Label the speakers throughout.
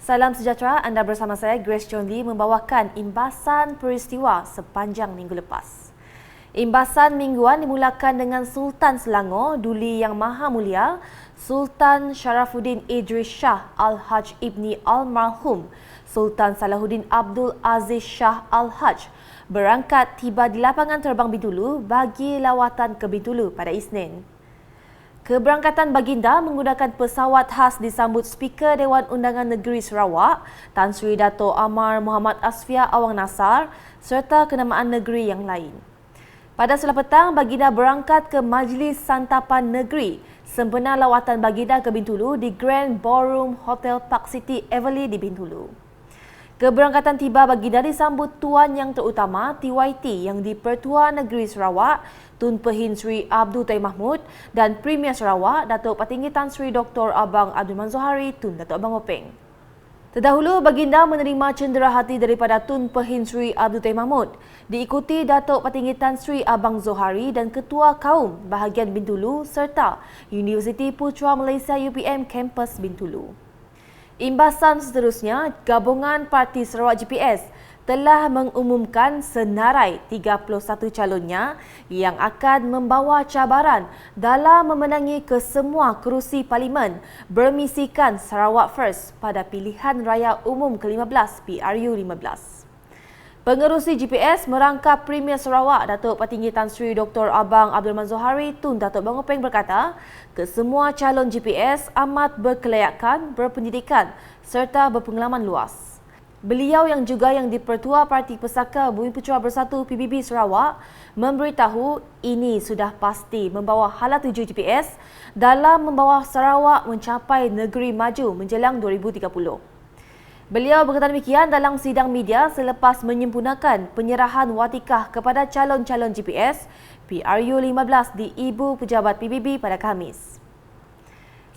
Speaker 1: Salam sejahtera, anda bersama saya Grace John Lee membawakan imbasan peristiwa sepanjang minggu lepas. Imbasan mingguan dimulakan dengan Sultan Selangor Duli Yang Maha Mulia Sultan Sharafuddin Idris Shah Al-Haj Ibni Almarhum Sultan Salahuddin Abdul Aziz Shah Al-Haj berangkat tiba di lapangan terbang Bintulu bagi lawatan ke Bintulu pada Isnin. Keberangkatan baginda menggunakan pesawat khas disambut Speaker Dewan Undangan Negeri Sarawak Tan Sri Dato' Amar Muhammad Asfia Awang Nasar serta kenamaan negeri yang lain. Pada sebelah petang, baginda berangkat ke Majlis Santapan Negeri sempena lawatan baginda ke Bintulu di Grand Ballroom Hotel Park City Everly di Bintulu. Keberangkatan tiba baginda disambut Tuan Yang Terutama TYT yang di-Pertua Negeri Sarawak Tun Pehin Sri Abdul Taib Mahmud dan Premier Sarawak Datuk Patinggi Tan Sri Dr. Abang Abdul Manzohari Tun Datuk Abang Openg. Terdahulu, baginda menerima cenderahati daripada Tun Pehin Sri Abdul Taib Mahmud, diikuti Datuk Patinggi Tan Sri Abang Zohari dan Ketua Kaum Bahagian Bintulu serta Universiti Putra Malaysia UPM Kampus Bintulu. Imbasan seterusnya, Gabungan Parti Sarawak GPS telah mengumumkan senarai 31 calonnya yang akan membawa cabaran dalam memenangi kesemua kerusi parlimen bermisikan Sarawak First pada pilihan raya umum ke-15 PRU 15. Pengerusi GPS merangkap Premier Sarawak Datuk Patinggi Tan Sri Dr. Abang Abdul Manzohari Tun Datuk Abang Openg berkata, kesemua calon GPS amat berkelayakan, berpendidikan serta berpengalaman luas. Beliau yang juga yang di-Pertua Parti Pesaka Bumi Putra Bersatu PBB Sarawak memberitahu ini sudah pasti membawa hala tuju GPS dalam membawa Sarawak mencapai negeri maju menjelang 2030. Beliau berkata demikian dalam sidang media selepas menyempurnakan penyerahan watikah kepada calon-calon GPS PRU 15 di Ibu Pejabat PBB pada Khamis.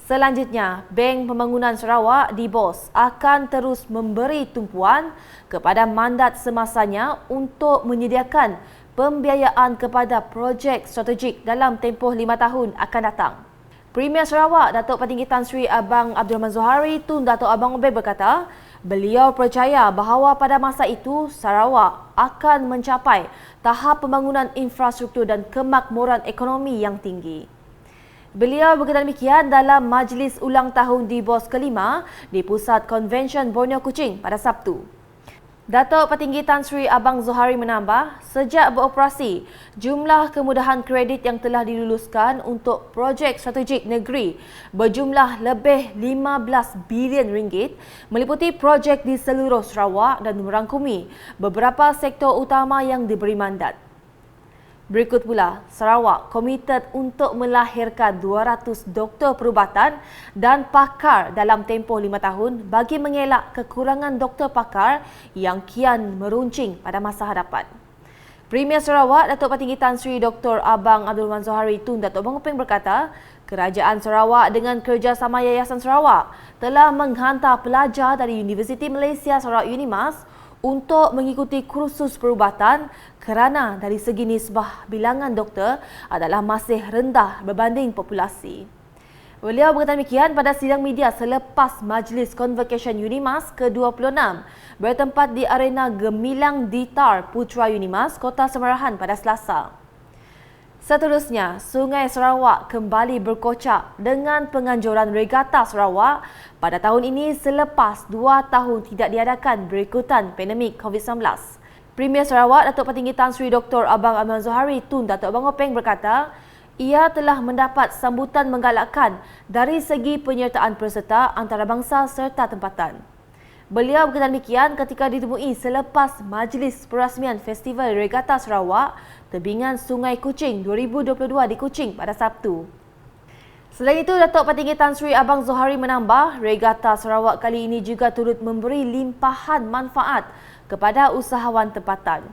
Speaker 1: Selanjutnya, Bank Pembangunan Sarawak (DBOS) akan terus memberi tumpuan kepada mandat semasanya untuk menyediakan pembiayaan kepada projek strategik dalam tempoh 5 tahun akan datang. Premier Sarawak Datuk Patinggi Tan Sri Abang Abdul Manzohari Tun Datuk Abang Openg berkata, beliau percaya bahawa pada masa itu Sarawak akan mencapai tahap pembangunan infrastruktur dan kemakmuran ekonomi yang tinggi. Beliau berkata demikian dalam Majlis Ulang Tahun DBOS ke-5 di Pusat Konvensyen Borneo Kuching pada Sabtu. Datuk Patinggi Tan Sri Abang Zohari menambah, sejak beroperasi, jumlah kemudahan kredit yang telah diluluskan untuk projek strategik negeri berjumlah lebih 15 bilion ringgit meliputi projek di seluruh Sarawak dan merangkumi beberapa sektor utama yang diberi mandat. Berikut pula, Sarawak komited untuk melahirkan 200 doktor perubatan dan pakar dalam tempoh 5 tahun bagi mengelak kekurangan doktor pakar yang kian meruncing pada masa hadapan. Premier Sarawak Datuk Patinggi Tan Sri Dr. Abang Abdul Manzohari Tun Datuk Abang Openg berkata, Kerajaan Sarawak dengan kerjasama Yayasan Sarawak telah menghantar pelajar dari Universiti Malaysia Sarawak UNIMAS untuk mengikuti kursus perubatan kerana dari segi nisbah bilangan doktor adalah masih rendah berbanding populasi. Beliau berkata demikian pada sidang media selepas Majlis Convocation UNIMAS ke-26 bertempat di Arena Gemilang Ditar Putra UNIMAS, Kota Semarahan pada Selasa. Seterusnya, Sungai Sarawak kembali berkocak dengan penganjuran Regata Sarawak pada tahun ini selepas 2 tahun tidak diadakan berikutan pandemik COVID-19. Premier Sarawak Datuk Patinggi Tan Sri Dr. Abang Abdul Zohari Tun Datuk Abang Openg berkata, ia telah mendapat sambutan menggalakkan dari segi penyertaan peserta antarabangsa serta tempatan. Beliau berkata demikian ketika ditemui selepas Majlis Perasmian Festival Regata Sarawak Tebingan Sungai Kuching 2022 di Kuching pada Sabtu. Selain itu, Datuk Patinggi Tan Sri Abang Zohari menambah, Regata Sarawak kali ini juga turut memberi limpahan manfaat kepada usahawan tempatan.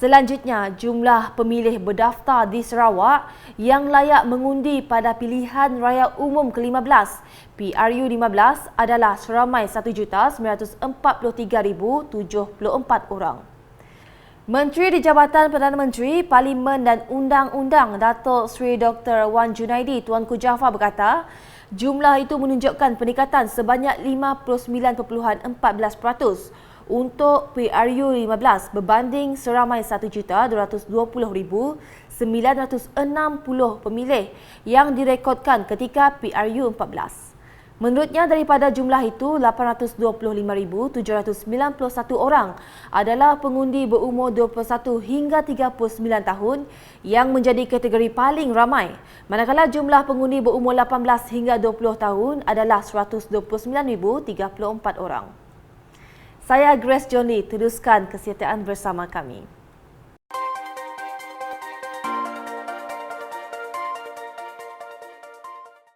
Speaker 1: Selanjutnya, jumlah pemilih berdaftar di Sarawak yang layak mengundi pada pilihan raya umum ke-15 PRU 15 adalah seramai 1,943,074 orang. Menteri di Jabatan Perdana Menteri, Parlimen dan Undang-Undang Datuk Seri Dr. Wan Junaidi Tuanku Jaafar berkata, Jumlah itu menunjukkan peningkatan sebanyak 59.14% untuk PRU 15 berbanding seramai 1,220,960 pemilih yang direkodkan ketika PRU 14. Menurutnya, daripada jumlah itu, 825,791 orang adalah pengundi berumur 21 hingga 39 tahun yang menjadi kategori paling ramai, manakala jumlah pengundi berumur 18 hingga 20 tahun adalah 129,034 orang. Saya Grace John Lee, teruskan kesihatan bersama kami.